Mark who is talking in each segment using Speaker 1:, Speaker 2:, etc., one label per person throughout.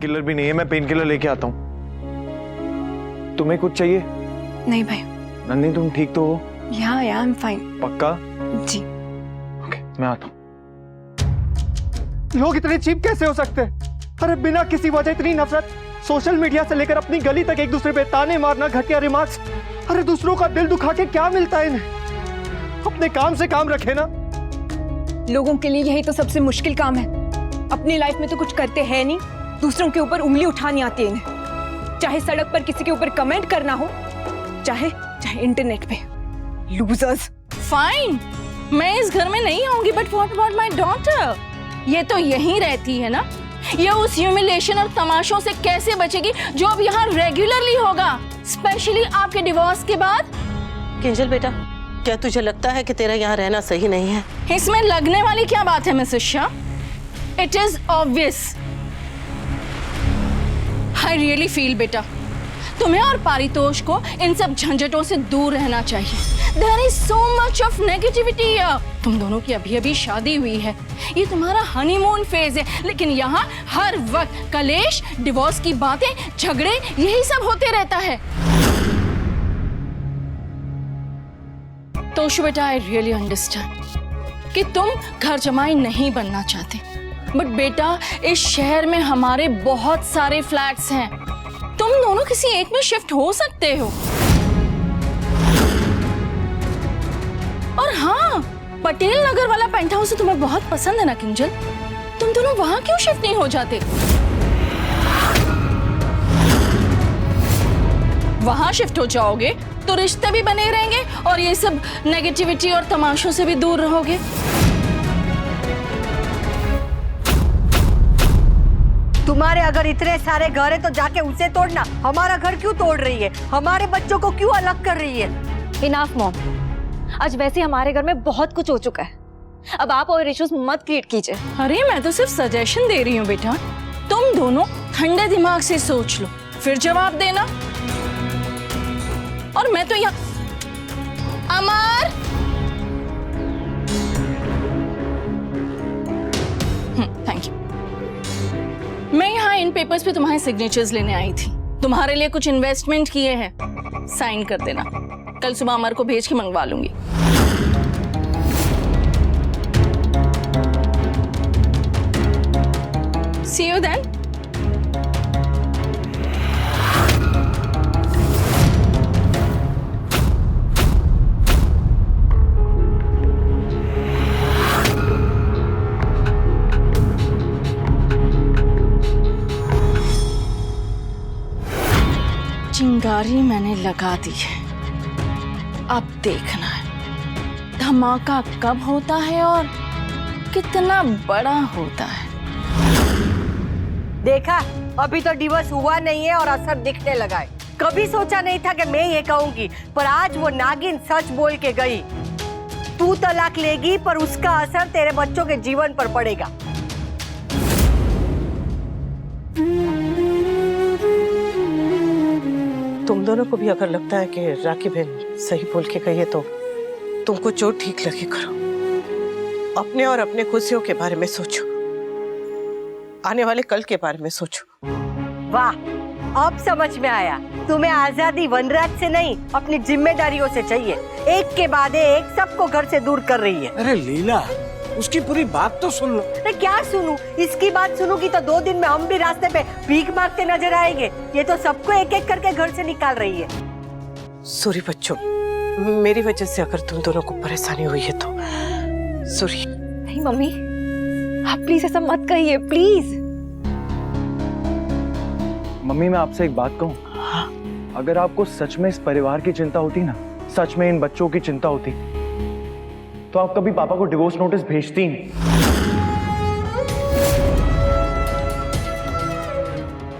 Speaker 1: Killer भी नहीं है, मैं पेन किलर लेके आता हूँ। तुम्हें कुछ चाहिए?
Speaker 2: नहीं भाई।
Speaker 1: नन्ही तुम ठीक तो हो?
Speaker 2: या आई एम फाइन।
Speaker 1: पक्का?
Speaker 2: जी।
Speaker 1: ओके, मैं आता हूँ।
Speaker 3: लोग इतने चीप कैसे हो सकते हैं? अरे बिना किसी वजह इतनी नफरत, सोशल मीडिया से लेकर अपनी गली तक एक दूसरे पे ताने मारना, घटिया रिमार्क्स। अरे दूसरों का दिल दुखा के क्या मिलता है इन्हें? अपने काम से काम रखे ना।
Speaker 2: लोगों के लिए यही तो सबसे मुश्किल काम है। अपनी लाइफ में तो कुछ करते हैं नहीं, दूसरों के ऊपर उंगली उठानी आती है इन्हें। चाहे सड़क पर किसी के ऊपर कमेंट करना हो, चाहे इंटरनेट पे। लूजर्स।
Speaker 4: फाइन, मैं इस घर में नहीं आऊंगी, but what about my daughter? ये तो यहीं रहती है ना। ये उस ह्यूमिलेशन और तमाशों से कैसे बचेगी जो अब यहाँ रेगुलरली होगा, स्पेशली आपके डिवोर्स के बाद?
Speaker 5: किंजल बेटा, क्या तुझे लगता है कि तेरा यहाँ रहना सही नहीं है?
Speaker 4: इसमें लगने वाली क्या बात है Mrs Shah? It is obvious. I really feel बेटा, तुम्हें और पारितोष को इन सब झंझटों से दूर रहना चाहिए। There is so much of negativity here. तुम दोनों की अभी अभी शादी हुई है, ये तुम्हारा हनीमून फेज है, लेकिन यहाँ हर वक्त कलेश, डिवोर्स की बातें, झगड़े, यही सब होते रहता है। तोशु बेटा, आई रियली अंडरस्टैंड कि तुम घर जमाई नहीं बनना चाहते, बट बेटा इस शहर में हमारे बहुत सारे फ्लैट्स हैं, तुम दोनों किसी एक में शिफ्ट हो सकते हो। और हाँ, पटेल नगर वाला पेंट हाउस तुम्हें बहुत पसंद है ना किंजल? तुम दोनों वहां क्यों शिफ्ट नहीं हो जाते? वहां शिफ्ट हो जाओगे तो रिश्ते भी बने रहेंगे और ये सब नेगेटिविटी और तमाशों से भी दूर रहोगे।
Speaker 6: तुम्हारे अगर इतने सारे घर है तो जाके उसे तोड़ना। हमारा घर क्यों तोड़ रही है? हमारे बच्चों को क्यों अलग कर रही है?
Speaker 7: इनाफ मॉम, आज वैसे हमारे घर में बहुत कुछ हो चुका है, अब आप और इश्यूज मत क्रिएट कीजिए।
Speaker 4: अरे मैं तो सिर्फ सजेशन दे रही हूँ बेटा, तुम दोनों ठंडे दिमाग से सोच लो, फिर जवाब देना। और मैं तो यहाँ अमर, थैंक यू। मैं यहाँ इन पेपर्स पे तुम्हारे सिग्नेचर्स लेने आई थी, तुम्हारे लिए कुछ इन्वेस्टमेंट किए हैं, साइन कर देना। कल सुबह अमर को भेज के मंगवा लूंगी। See you then. चिंगारी मैंने लगा दी है, अब देखना है धमाका कब होता है और कितना बड़ा होता है।
Speaker 6: देखा, अभी तो डिवोर्स हुआ नहीं है और असर दिखने लगा है। कभी सोचा नहीं था कि मैं ये कहूंगी, पर आज वो नागिन सच बोल के गई। तू तलाक लेगी पर उसका असर तेरे बच्चों के जीवन पर पड़ेगा।
Speaker 5: तुम दोनों को भी अगर लगता है कि राखी बहन सही बोल के गई है तो तुमको जो ठीक लगे करो। अपने और अपने खुशियों के बारे में सोचो, आने वाले कल के बारे में सोचो।
Speaker 6: वाह, अब समझ में आया। तुम्हें आजादी वनराज से नहीं, अपनी जिम्मेदारियों से चाहिए। एक के बाद एक सबको घर से दूर कर रही है।
Speaker 8: अरे लीला, उसकी पूरी बात तो सुन लो।
Speaker 6: अरे क्या सुनूं? इसकी बात सुनूंगी तो 2 दिन में हम भी रास्ते पे भीख मांगते नजर आएंगे। ये तो सबको एक एक करके घर से निकाल रही है।
Speaker 5: सॉरी बच्चों, मेरी वजह से अगर तुम दोनों को परेशानी हुई है तो सॉरी।
Speaker 7: नहीं मम्मी, आप प्लीज ऐसा मत कहिए, प्लीज।
Speaker 1: मम्मी मैं आपसे एक बात कहूँ?
Speaker 5: हाँ?
Speaker 1: अगर आपको सच में इस परिवार की चिंता होती ना, सच में इन बच्चों की चिंता होती, तो आप कभी पापा को डिवोर्स नोटिस भेजती नहीं।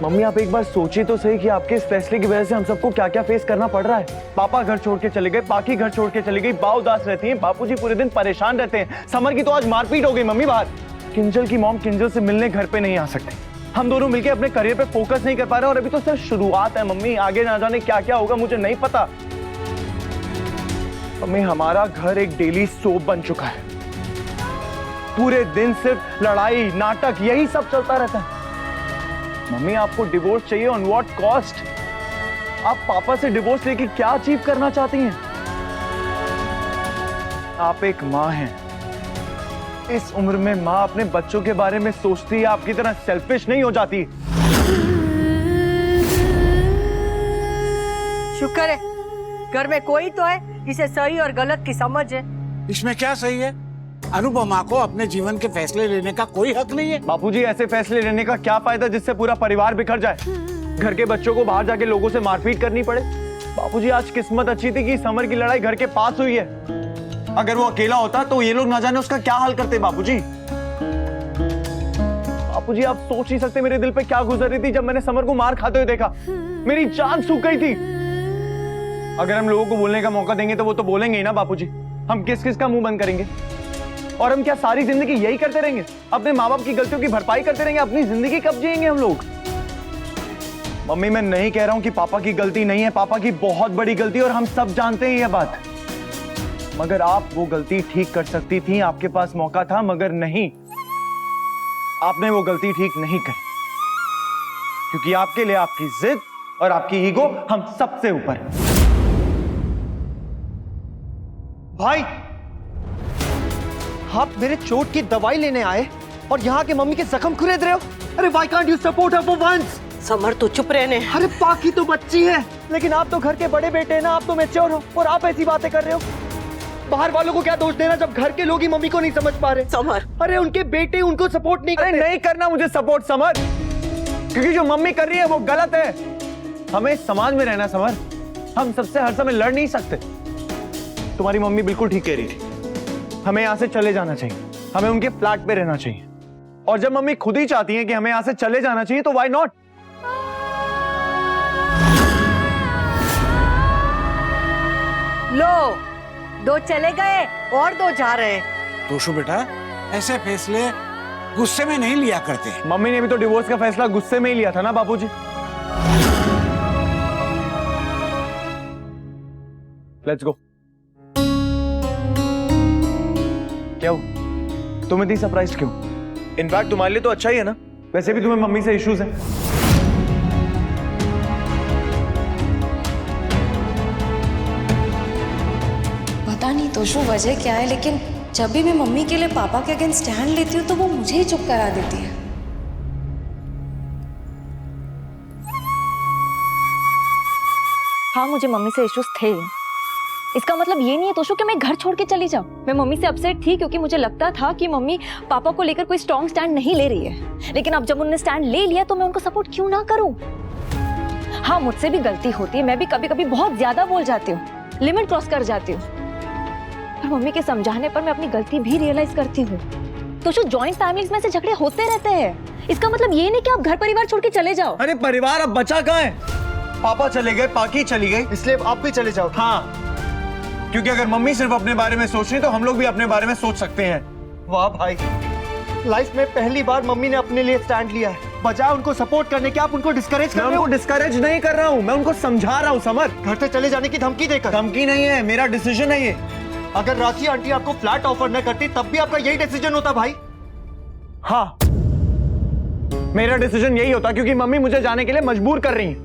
Speaker 1: मम्मी आप एक बार सोचिए तो सही कि आपके इस फैसले की वजह से हम सबको क्या क्या फेस करना पड़ रहा है। पापा घर छोड़ के चले गए, बाकी घर छोड़ के चली गई, बा उदास रहती हैं, बापूजी पूरे दिन परेशान रहते हैं। समर की तो आज मारपीट हो गई मम्मी बाहर। किंजल की मॉम किंजल से मिलने घर पे नहीं आ सकते। हम दोनों मिलकर अपने करियर पे फोकस नहीं कर पा रहे और अभी तो सिर्फ शुरुआत है मम्मी, आगे ना जाने क्या क्या होगा मुझे नहीं पता। मम्मी हमारा घर एक डेली सोप बन चुका है, पूरे दिन सिर्फ लड़ाई नाटक यही सब चलता रहता है। मम्मी आपको डिवोर्स चाहिए ऑन व्हाट कॉस्ट? आप पापा से डिवोर्स लेके क्या अचीव करना चाहती हैं? आप एक माँ हैं। इस उम्र में माँ अपने बच्चों के बारे में सोचती है, आपकी तरह सेल्फिश नहीं हो जाती।
Speaker 6: शुक्र है घर में कोई तो है जिसे सही और गलत की समझ है।
Speaker 8: इसमें क्या सही है? अनुपमा को अपने जीवन के फैसले लेने का कोई हक नहीं है।
Speaker 1: बापूजी, ऐसे फैसले लेने का क्या फायदा जिससे पूरा परिवार बिखर जाए, घर के बच्चों को बाहर जाके लोगों से मारपीट करनी पड़े। बापूजी, आज किस्मत अच्छी थी कि समर की लड़ाई घर के पास हुई है। अगर वो अकेला होता तो ये लोग ना जाने उसका क्या हाल करते। बापूजी, बापूजी आप सोच नहीं सकते मेरे दिल पे क्या गुजर रही थी जब मैंने समर को मार खाते हुए देखा। मेरी जान सूख गई थी। अगर हम लोगों को बोलने का मौका देंगे तो वो तो बोलेंगे ही ना बापूजी। हम किस किस का मुंह बंद करेंगे? और हम क्या सारी जिंदगी यही करते रहेंगे? अपने माँ बाप की गलतियों की भरपाई करते रहेंगे? अपनी जिंदगी कब जिएंगे हम लोग? मम्मी, मैं नहीं कह रहा हूं कि पापा की गलती नहीं है, पापा की बहुत बड़ी गलती, और हम सब जानते हैं यह बात। मगर आप वो गलती ठीक कर सकती थी, आपके पास मौका था, मगर नहीं, आपने वो गलती ठीक नहीं करी, क्योंकि आपके लिए आपकी जिद और आपकी ईगो हम सबसे ऊपर है।
Speaker 3: भाई, आप मेरे चोट की दवाई लेने आए और यहाँ के मम्मी के जख्म खुरेद रहे हो? अरे why can't you support her for once?
Speaker 5: Summer तो चुप रहने।
Speaker 3: अरे पाकी तो बच्ची है, लेकिन आप तो घर के बड़े बेटे हैं ना, आप तो मैच्योर हो और आप ऐसी बातें कर रहे हो। बाहर वालों को क्या दोष देना जब घर के लोग ही मम्मी को नहीं समझ पा रहे।
Speaker 5: समर,
Speaker 3: अरे उनके बेटे उनको सपोर्ट नहीं
Speaker 1: अरे
Speaker 3: करते।
Speaker 1: नहीं करना मुझे सपोर्ट समर, क्योंकि जो मम्मी कर रही है वो गलत है। हमें इस समाज में रहना समर, हम सबसे हर समय लड़ नहीं सकते। तुम्हारी मम्मी बिल्कुल ठीक कह रही थी, हमें यहाँ से चले जाना चाहिए, हमें उनके फ्लैट पे रहना चाहिए। और जब मम्मी खुद ही चाहती हैं कि हमें यहाँ से चले जाना चाहिए तो व्हाई नॉट?
Speaker 6: लो, दो चले गए और दो जा रहे हैं।
Speaker 8: तोशु बेटा, ऐसे फैसले गुस्से में नहीं लिया करते।
Speaker 1: मम्मी ने भी तो डिवोर्स का फैसला गुस्से में ही लिया था ना बापूजी। Let's go. क्या हो? तुम इतनी सरप्राइज क्यों? इनफैक्ट तुम्हारे लिए तो अच्छा ही है ना, वैसे भी तुम्हें मम्मी से इश्यूज हैं।
Speaker 9: पता नहीं तोशु वजह क्या है, लेकिन जब भी मैं मम्मी के लिए पापा के अगेंस्ट स्टैंड लेती हूँ तो वो मुझे ही चुप करा देती है।
Speaker 7: हाँ, मुझे मम्मी से इश्यूज थे। इसका मतलब ये नहीं है तोशु कि मैं घर छोड़ के चली जाऊं। मैं मम्मी से अपसेट थी क्योंकि मुझे लगता था कि मम्मी पापा को लेकर कोई स्ट्रॉन्ग स्टैंड नहीं ले रही है। लेकिन अब जब उन्होंने स्टैंड ले लिया तो मैं उनको सपोर्ट क्यों ना करूं? हाँ, मुझसे भी गलती होती है, मैं भी कभी कभी बहुत ज्यादा बोल जाती हूँ, लिमिट क्रॉस कर जाती हूँ। पर मम्मी के समझाने पर मैं अपनी गलती भी रियलाइज करती हूँ। तोशु, जॉइंट फैमिलीज में से झगड़े होते रहते हैं। इसका मतलब ये नहीं कि आप घर परिवार छोड़ के चले जाओ।
Speaker 1: अरे परिवार अब बचा कहाँ है? पापा चले गए, पाकी चली गई,
Speaker 3: इसलिए आप भी चले जाओ।
Speaker 1: हाँ, क्योंकि अगर मम्मी सिर्फ अपने बारे में सोच रही तो हम लोग भी अपने बारे में सोच सकते हैं।
Speaker 3: वाह भाई, लाइफ में पहली बार मम्मी ने अपने लिए स्टैंड लिया है। बजाय उनको सपोर्ट करने के आप उनको डिस्करेज कर
Speaker 1: मैं
Speaker 3: रहे हो।
Speaker 1: उनको डिस्करेज नहीं कर रहा हूँ, मैं उनको समझा रहा हूँ समर।
Speaker 3: घर से चले जाने की धमकी देकर।
Speaker 1: धमकी नहीं है, मेरा डिसीजन है ये।
Speaker 3: अगर राखी आंटी आपको फ्लैट ऑफर न करती तब भी आपका यही डिसीजन होता भाई।
Speaker 1: हाँ, मेरा डिसीजन यही होता, क्योंकि मम्मी मुझे जाने के लिए मजबूर कर रही है।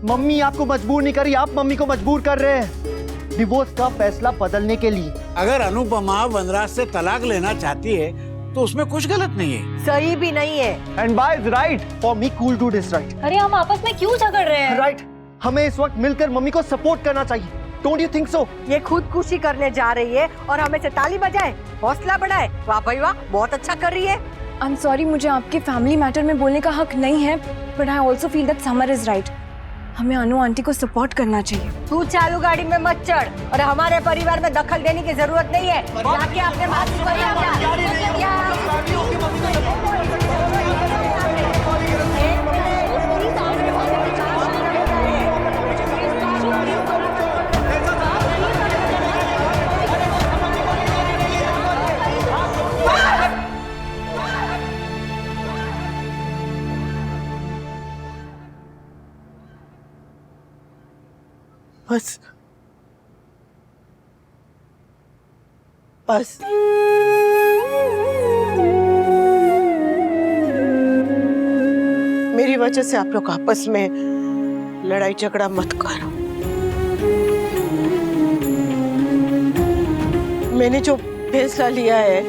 Speaker 3: मम्मी आपको मजबूर नहीं कर रही, आप मम्मी को मजबूर कर रहे हैं डिवोर्स का फैसला बदलने के लिए।
Speaker 8: अगर अनुपमा वनराज से तलाक लेना चाहती है तो उसमें कुछ गलत नहीं है।
Speaker 6: सही भी नहीं है।
Speaker 1: And by is right.
Speaker 3: For me cool dude is right.
Speaker 7: अरे हम आपस में क्यों झगड़ रहे हैं?
Speaker 3: राइट, हमें इस वक्त मिलकर मम्मी को सपोर्ट करना चाहिए। Don't you think so?
Speaker 6: ये खुदकुशी करने जा रही है और हमें से ताली बजाए, हौसला बढ़ाए। वाह भाई वाह, बहुत अच्छा कर रही है।
Speaker 2: आई एम सॉरी, मुझे आपके फैमिली मैटर में बोलने का हक नहीं है, but I also feel that summer is right. हमें अनु आंटी को सपोर्ट करना चाहिए।
Speaker 6: तू चालू गाड़ी में मत चढ़ और हमारे परिवार में दखल देने की जरूरत नहीं है। जाके अपने
Speaker 5: बस बस मेरी वजह से आप लोग आपस में लड़ाई झगड़ा मत करो। मैंने जो फैसला लिया है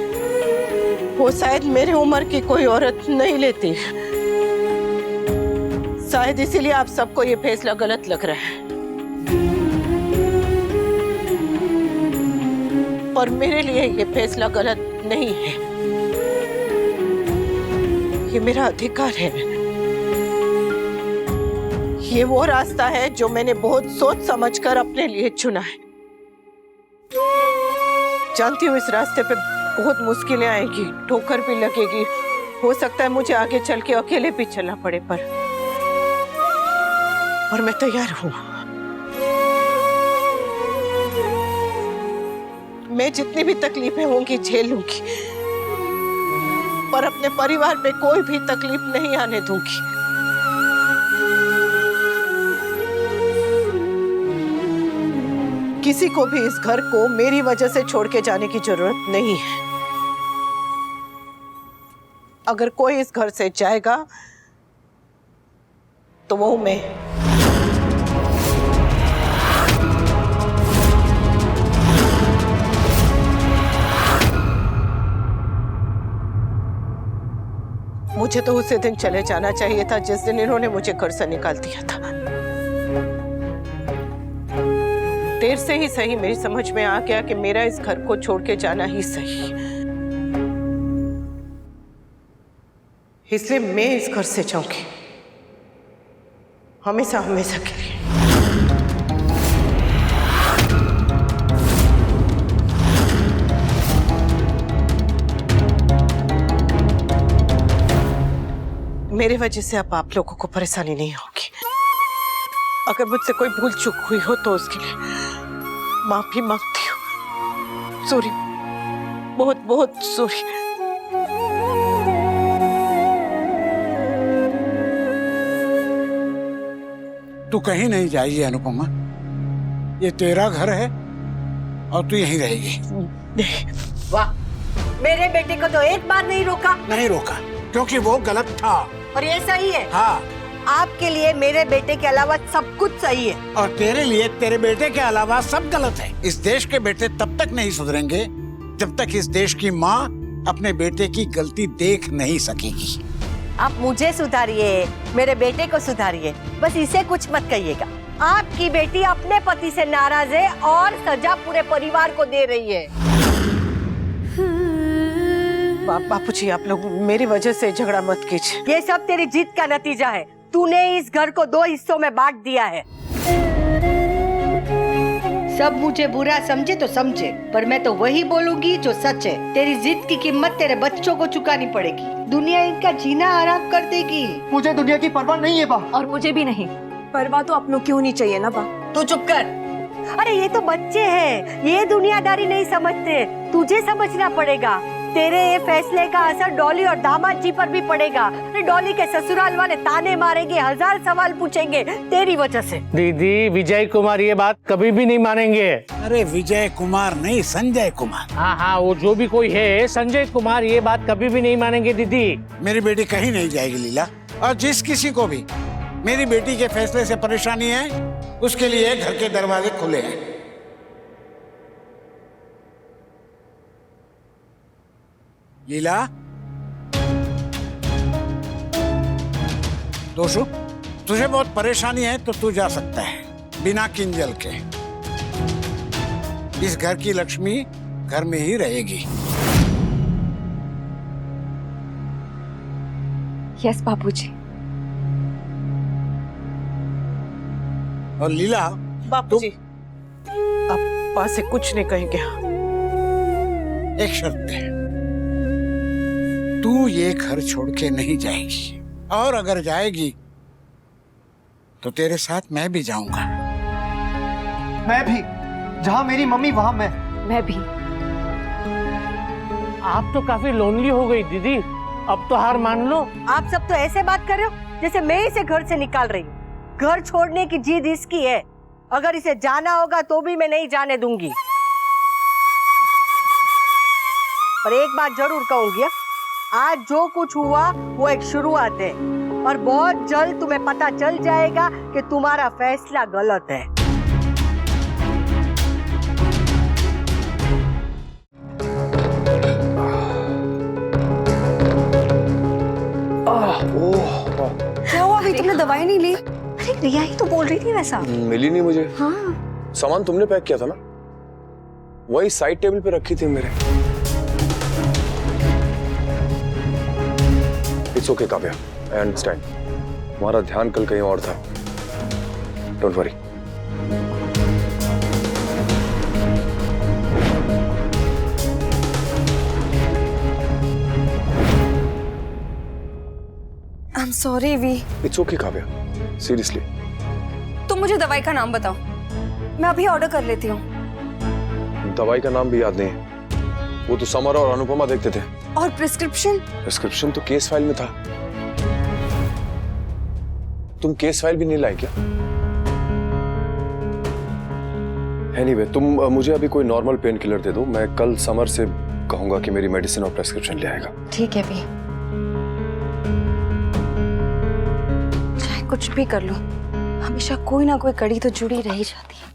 Speaker 5: वो शायद मेरी उम्र की कोई औरत नहीं लेती। शायद इसीलिए आप सबको ये फैसला गलत लग रहा है, पर मेरे लिए ये फैसला गलत नहीं है। ये मेरा अधिकार है। ये वो रास्ता है जो मैंने बहुत सोच समझकर अपने लिए चुना है। जानती हूँ इस रास्ते पे बहुत मुश्किलें आएगी, ठोकर भी लगेगी, हो सकता है मुझे आगे चल के अकेले भी चलना पड़े, पर मैं तैयार हूँ। मैं जितनी भी तकलीफें होंगी झेल लूंगी, पर अपने परिवार पे कोई भी तकलीफ नहीं आने दूंगी। किसी को भी इस घर को मेरी वजह से छोड़ के जाने की जरूरत नहीं है। अगर कोई इस घर से जाएगा तो वो मैं। मुझे तो उसी दिन चले जाना चाहिए था जिस दिन इन्होंने मुझे घर से निकाल दिया था। देर से ही सही मेरी समझ में आ गया कि मेरा इस घर को छोड़ के जाना ही सही है। इसलिए मैं इस घर से जाऊंगी, हमेशा हमेशा के लिए। मेरे वजह से अब आप लोगों को परेशानी नहीं होगी। अगर मुझसे कोई भूल चूक हुई हो तो उसके लिए माफी मांगती हूँ। सॉरी, बहुत बहुत सॉरी।
Speaker 8: तू कहीं नहीं जाएगी अनुपमा, ये तेरा घर है और तू यहीं रहेगी।
Speaker 6: वाह, मेरे बेटे को तो एक बार नहीं रोका।
Speaker 8: नहीं रोका क्योंकि वो गलत था
Speaker 6: और ये सही है।
Speaker 8: हाँ,
Speaker 6: आपके लिए मेरे बेटे के अलावा सब कुछ सही है
Speaker 8: और तेरे लिए तेरे बेटे के अलावा सब गलत है। इस देश के बेटे तब तक नहीं सुधरेंगे जब तक इस देश की माँ अपने बेटे की गलती देख नहीं सकेगी।
Speaker 6: आप मुझे सुधारिए, मेरे बेटे को सुधारिए, बस इसे कुछ मत कहिएगा। आपकी बेटी अपने पति से नाराज है और सजा पूरे परिवार को दे रही है।
Speaker 5: बापूजी, आप लोग मेरी वजह से झगड़ा मत कीजिए।
Speaker 6: ये सब तेरी जिद का नतीजा है। तूने इस घर को 2 हिस्सों में बांट दिया है। सब मुझे बुरा समझे तो समझे, पर मैं तो वही बोलूंगी जो सच है। तेरी जिद की कीमत तेरे बच्चों को चुकानी पड़ेगी। दुनिया इनका जीना आराम कर देगी।
Speaker 3: मुझे दुनिया की परवाह नहीं है बा।
Speaker 2: और मुझे भी नहीं। परवाह तो अपनों की होनी चाहिए ना बा।
Speaker 6: तू चुप कर। अरे ये तो बच्चे हैं, ये दुनियादारी नहीं समझते। तुझे समझना पड़ेगा। तेरे ये फैसले का असर डॉली और दामाद जी पर भी पड़ेगा। डॉली के ससुराल वाले ताने मारेंगे, 1000 सवाल पूछेंगे तेरी वजह से।
Speaker 10: दीदी, विजय कुमार ये बात कभी भी नहीं मानेंगे।
Speaker 8: अरे विजय कुमार नहीं, संजय कुमार।
Speaker 10: हाँ हाँ, वो जो भी कोई है, संजय कुमार ये बात कभी भी नहीं मानेंगे। दीदी,
Speaker 8: मेरी बेटी कहीं नहीं जाएगी लीला, और जिस किसी को भी मेरी बेटी के फैसले से परेशानी है उसके लिए घर के दरवाजे खुले हैं। लीला, दोषु, तुझे बहुत परेशानी है तो तू जा सकता है बिना किंजल के। इस घर की लक्ष्मी घर में ही रहेगी।
Speaker 2: यस बापूजी।
Speaker 8: और लीला,
Speaker 5: बापूजी, आप पास से कुछ नहीं कहेंगे।
Speaker 8: एक शर्त है, तू ये घर छोड़ के नहीं जाएगी, और अगर जाएगी तो तेरे साथ मैं भी जाऊंगा।
Speaker 3: मैं भी, जहाँ मेरी मम्मी वहाँ
Speaker 2: मैं भी।
Speaker 10: आप तो काफी लोनली हो गई दीदी, अब तो हार मान लो।
Speaker 6: आप सब तो ऐसे बात कर रहे हो जैसे मैं इसे घर से निकाल रही हूँ। घर छोड़ने की जिद इसकी है, अगर इसे जाना होगा तो भी मैं नहीं जाने दूंगी। पर एक बात जरूर कहूंगी, आज जो कुछ हुआ वो एक शुरुआत है। और बहुत जल्द तुम्हें पता चल जाएगा कि तुम्हारा फैसला गलत है।
Speaker 9: क्या हुआ अभी तुमने दवाई नहीं ली? अरे रिया ही तो बोल रही थी वैसा।
Speaker 11: मिली नहीं मुझे।
Speaker 9: हाँ
Speaker 11: सामान तुमने पैक किया था ना, वही साइड टेबल पे रखी थी मेरे। It's okay Kavya, I understand. तुम्हारा ध्यान कल कहीं और था, don't worry.
Speaker 9: I am sorry वी।
Speaker 11: It's okay Kavya, seriously.
Speaker 9: तुम मुझे दवाई का नाम बताओ, मैं अभी ऑर्डर कर लेती हूँ।
Speaker 11: दवाई का नाम भी याद नहीं है, वो तो समर और अनुपमा देखते थे।
Speaker 9: और प्रिस्क्रिप्शन?
Speaker 11: प्रिस्क्रिप्शन तो केस फाइल में था। तुम केस फाइल भी नहीं लाई क्या? एनीवे, तुम मुझे अभी कोई नॉर्मल पेन किलर दे दो, मैं कल समर से कहूंगा कि मेरी मेडिसिन और प्रिस्क्रिप्शन ले आएगा।
Speaker 9: ठीक है भी, चाहे कुछ भी कर लो, हमेशा कोई ना कोई कड़ी तो जुड़ी रह ही जाती है।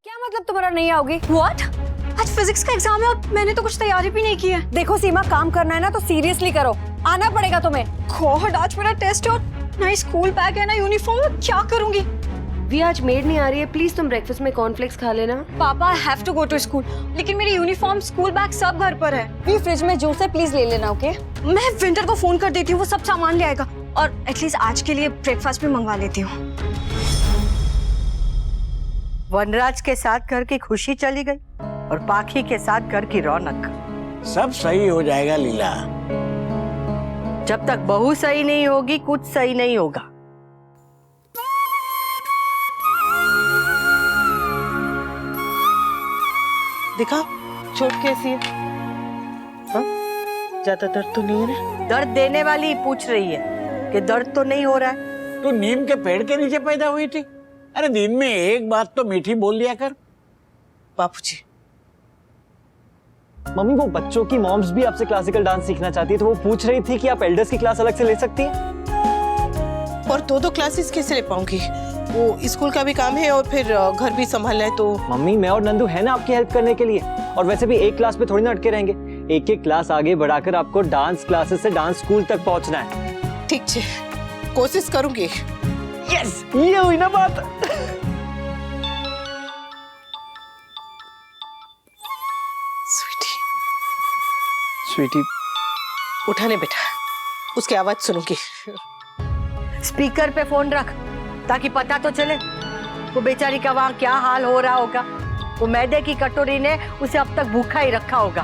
Speaker 9: क्या मतलब तुम्हारा नहीं आओगी?
Speaker 7: व्हाट? आज फिजिक्स का एग्जाम है और मैंने तो कुछ तैयारी भी नहीं की है।
Speaker 9: देखो सीमा, काम करना है ना तो सीरियसली करो, आना पड़ेगा तुम्हें।
Speaker 7: गॉड, आज मेरा टेस्ट है और ना स्कूल बैग है ना यूनिफॉर्म, क्या करूंगी?
Speaker 12: भी आज मेड नहीं आ रही है, प्लीज तुम ब्रेकफास्ट में कॉर्नफ्लेक्स खा लेना।
Speaker 7: पापा I have to go to school, लेकिन मेरी यूनिफॉर्म, स्कूल बैग सब घर पर है।
Speaker 9: भी फ्रिज में जूस है, प्लीज ले लेना। ओके,
Speaker 7: मैं विंटर को फोन कर देती हूँ, वो सब सामान ले आएगा और एटलीस्ट आज के लिए ब्रेकफास्ट भी मंगवा लेती हूँ।
Speaker 6: वनराज के साथ घर की खुशी चली गई और पाखी के साथ घर की रौनक।
Speaker 8: सब सही हो जाएगा लीला।
Speaker 6: जब तक बहू सही नहीं होगी कुछ सही नहीं होगा।
Speaker 5: दिखा चोट कैसी है? हाँ? ज्यादा दर्द तो नहीं है ना?
Speaker 6: दर्द देने वाली ही पूछ रही है कि दर्द तो नहीं हो रहा है।
Speaker 8: तू नीम के पेड़ के नीचे पैदा हुई थी? अरे दिन में एक बात तो मीठी बोल लिया कर।
Speaker 5: बापूजी,
Speaker 1: मम्मी वो बच्चों की मॉम्स भी आपसे क्लासिकल डांस सीखना चाहती है, तो वो पूछ रही थी कि आप एल्डर्स की क्लास अलग से ले सकती हैं।
Speaker 5: और दो क्लासेस कैसे ले पाऊंगी? वो स्कूल का भी काम है और फिर घर भी संभालना है। तो
Speaker 1: मम्मी मैं और नंदू है ना आपकी हेल्प करने के लिए, और वैसे भी एक क्लास पे थोड़ी ना अटके रहेंगे। एक एक क्लास आगे बढ़ाकर आपको डांस क्लासेस से डांस स्कूल तक पहुंचना है।
Speaker 5: ठीक है, कोशिश करूंगी।
Speaker 1: यस, ये हुई ना बात। स्वीटी,
Speaker 5: उठाने बेटा, उसकी आवाज सुनूंगी।
Speaker 6: स्पीकर पे फोन रख ताकि पता तो चले वो बेचारी का वहां क्या हाल हो रहा होगा। वो मैदे की कटोरी ने उसे अब तक भूखा ही रखा होगा।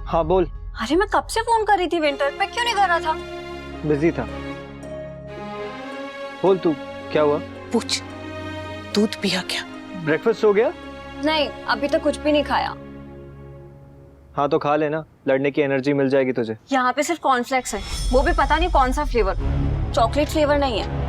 Speaker 1: हाँ बोल।
Speaker 7: अरे मैं कब से फोन कर रही थी विंटर, मैं क्यों नहीं कर रहा था?
Speaker 1: बिजी था। बोल तू, क्या हुआ?
Speaker 5: पूछ, दूध पिया क्या?
Speaker 1: ब्रेकफास्ट हो गया?
Speaker 7: नहीं, अभी तक कुछ भी नहीं खाया।
Speaker 1: हाँ तो खा लेना, लड़ने की एनर्जी मिल जाएगी तुझे।
Speaker 7: यहाँ पे सिर्फ कॉर्नफ्लेक्स है, वो भी पता नहीं कौन सा फ्लेवर, चॉकलेट फ्लेवर नहीं है।